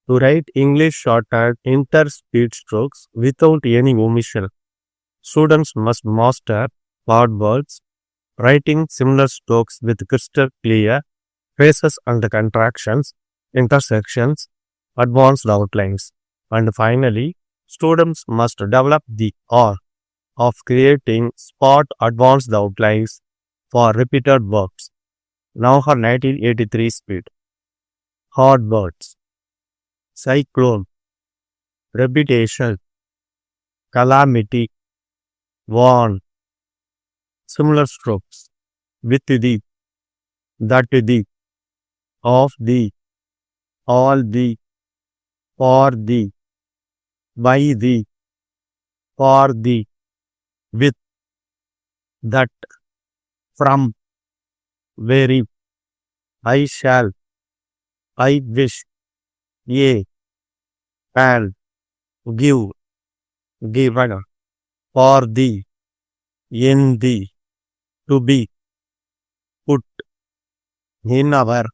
To write English shorthand interspeed strokes without any omission. Students must master word words, writing similar strokes with crystal clear phrases and contractions, intersections, advanced outlines. And finally, students must develop the art of creating spot advanced outlines for repeated verbs. Now for 1983 speed. Hard words. Cyclone, repetition, calamity, warn. Similar strokes. With the, that the, of the, all the, for the, by the, for the, with, that, from, very, I shall, I wish, ye, and, give, given, for the, in the, to be, put, in our,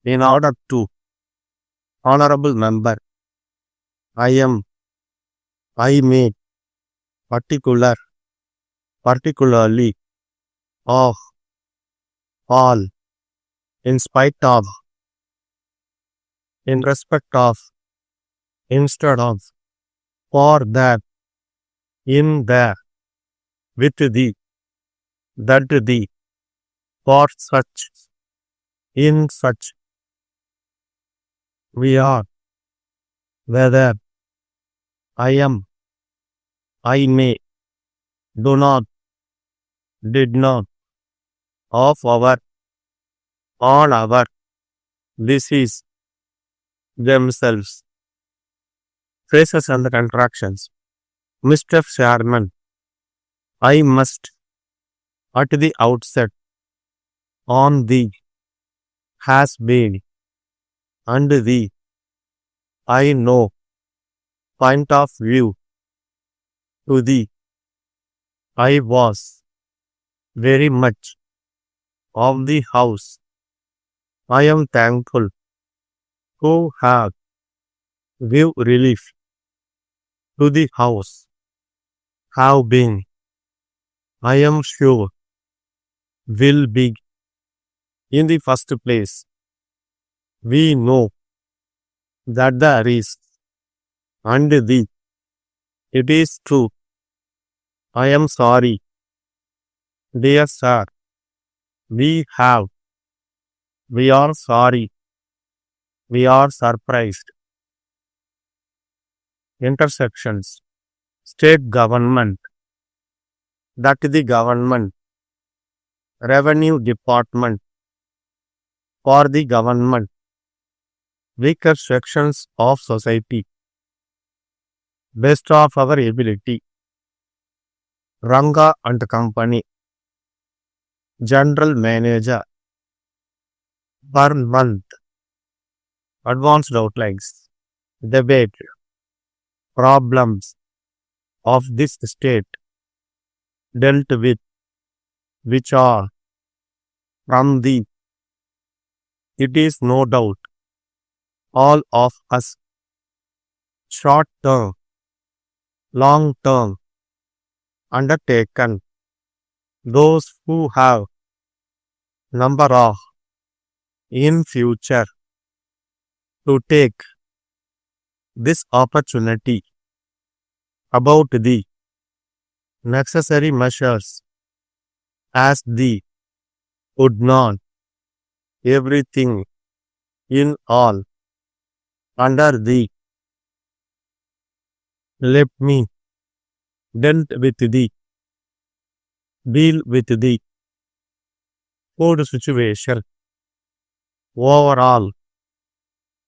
in order to, honorable member, I am, I may, particular, particularly, of, all, in spite of, in respect of, instead of, for that, in the, with the, that the, for such, in such, we are, whether, I am, I may, do not, did not, of our, on our, this is, themselves. Phrases and contractions. Mr. Sharman, I must, at the outset, on the, has been, and the, I know, point of view, to the, I was, very much, of the house. I am thankful, who have, give relief, to the house, have been, I am sure, will be, in the first place. We know that there is, and the, it is true. I am sorry, dear sir, we have, we are sorry, we are surprised. Intersections. State government, that the government, revenue department, for the government, weaker sections of society, best of our ability, Ranga and company, general manager, per month, advanced outlines, debate, problems of this state, dealt with, which are, from the, it is no doubt, all of us, short term, long term, undertaken, those who have, number of, in future, to take, this opportunity, about the, necessary measures, as the, would not, everything, in all, under the, let me, dealt with the, deal with the, food situation, overall,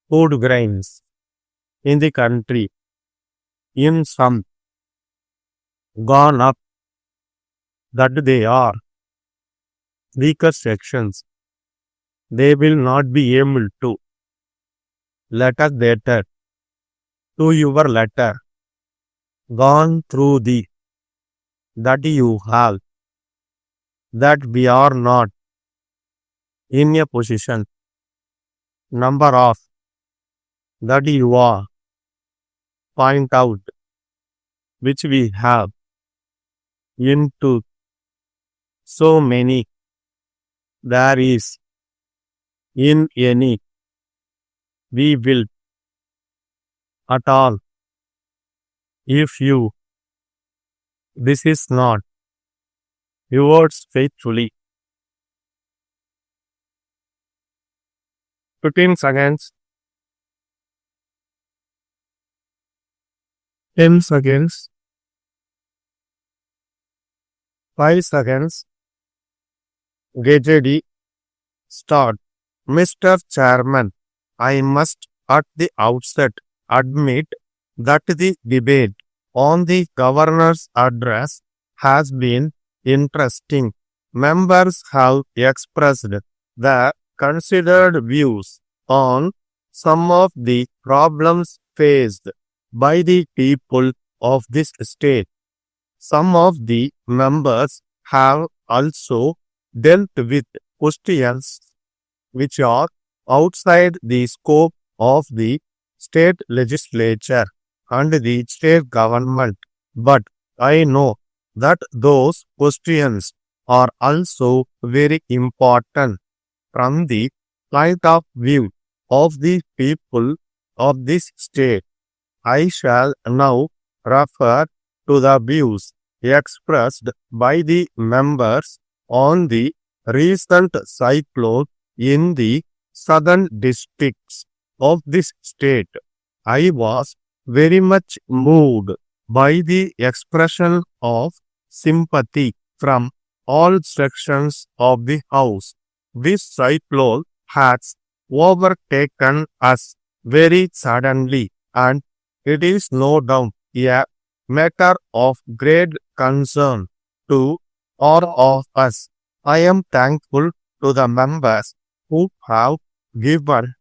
food grains, in the country, in some, gone up, that they are, weaker sections, they will not be able to, letter later, to your letter, gone through the, that you have, that we are not, in a position, number of, that you are point out, which we have into so many, there is in any, we will at all, if you, this is not, yours faithfully. 15 seconds, 10 seconds, 5 seconds, get ready, start. Mr. Chairman, I must at the outset admit that the debate on the governor's address has been interesting. Members have expressed their considered views on some of the problems faced by the people of this state. Some of the members have also dealt with questions which are outside the scope of the state legislature and the state government. But I know that those questions are also very important from the point of view of the people of this state. I shall now refer to the views expressed by the members on the recent cyclone in the southern districts of this state. I was very much moved by the expression of sympathy from all sections of the house. This cyclone has overtaken us very suddenly, and it is no doubt a matter of great concern to all of us. I am thankful to the members who have given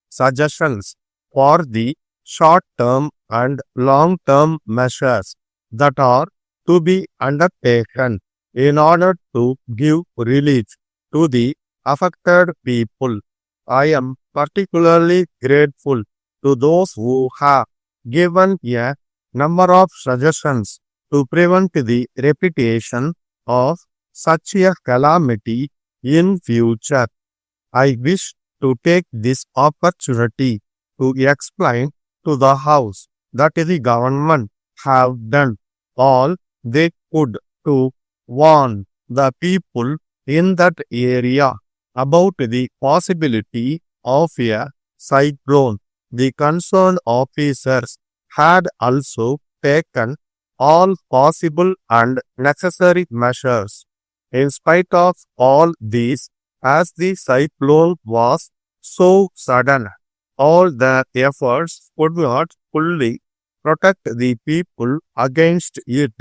suggestions for the short-term and long-term measures that are to be undertaken in order to give relief to the affected people. I am particularly grateful to those who have given a number of suggestions to prevent the repetition of such a calamity in future. I wish to take this opportunity to explain to the House that the government have done all they could to warn the people in that area about the possibility of a cyclone. The concerned officers had also taken all possible and necessary measures. In spite of all these, as the cyclone was so sudden, all their efforts could not fully protect the people against it.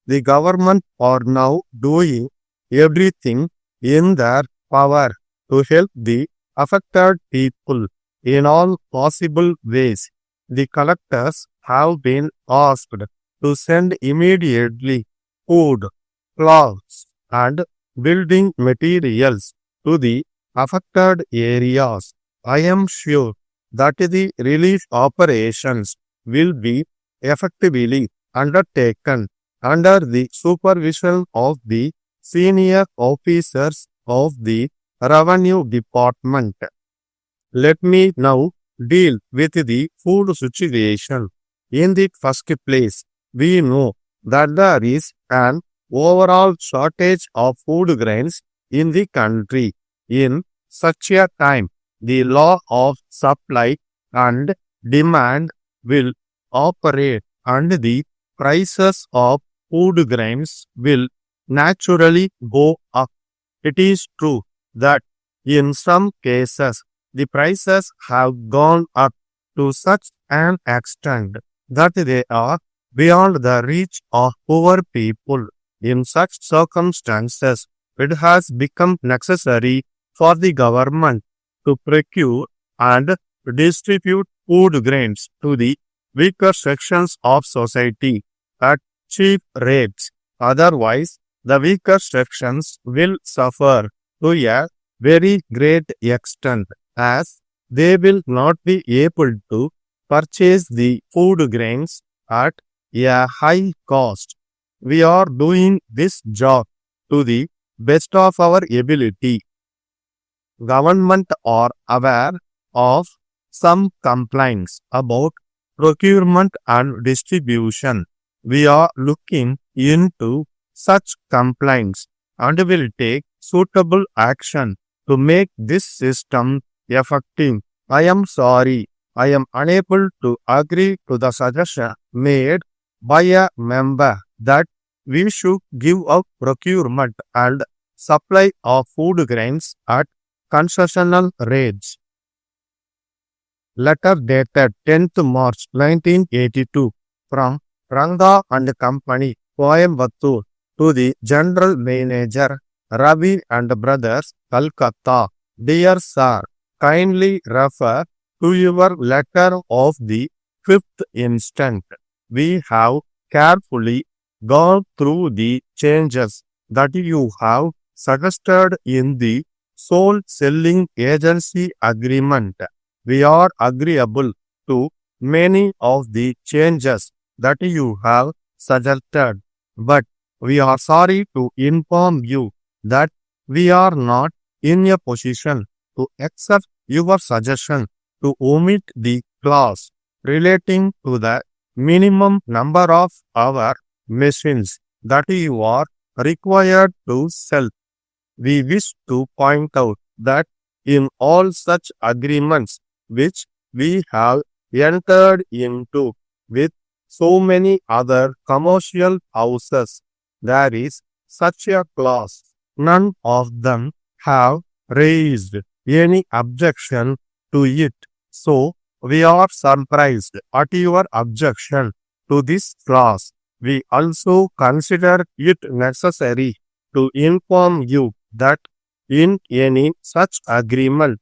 The government are now doing everything in their power to help the affected people in all possible ways. The collectors have been asked to send immediately food, clothes, and building materials to the affected areas. I am sure that the relief operations will be effectively undertaken under the supervision of the senior officers of the Revenue Department. Let me now deal with the food situation. In the first place, we know that there is an overall shortage of food grains in the country. In such a time, the law of supply and demand will operate, and the prices of food grains will naturally go up. It is true that in some cases the prices have gone up to such an extent that they are beyond the reach of poor people. In such circumstances, it has become necessary for the government to procure and distribute food grains to the weaker sections of society at cheap rates. Otherwise, the weaker sections will suffer to a very great extent, as they will not be able to purchase the food grains at a high cost. We are doing this job to the best of our ability. Government are aware of some complaints about procurement and distribution. We are looking into such complaints and will take suitable action to make this system effective. I am sorry, I am unable to agree to the suggestion made by a member that we should give up procurement and supply of food grains at concessional rates. Letter dated 10th March 1982 from Ranga and Company, Coimbatore to the General Manager, Ravi and Brothers, Calcutta. Dear Sir, kindly refer to your letter of the 5th instant. We have carefully gone through the changes that you have suggested in the sole selling agency agreement. We are agreeable to many of the changes that you have suggested, but we are sorry to inform you that we are not in a position to accept your suggestion to omit the clause relating to the minimum number of our machines that you are required to sell. We wish to point out that in all such agreements which we have entered into with so many other commercial houses, there is such a clause. None of them have raised any objection to it. So, we are surprised at your objection to this clause. We also consider it necessary to inform you that in any such agreement,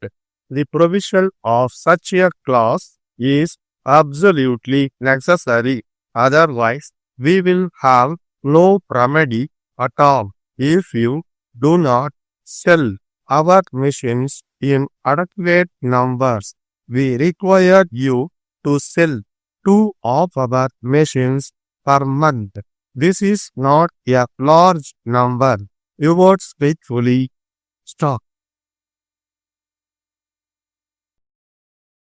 the provision of such a clause is absolutely necessary. Otherwise, we will have no remedy at all. If you do not sell our machines in adequate numbers, we require you to sell 2 of our machines per month. This is not a large number. Yours faithfully, Stock.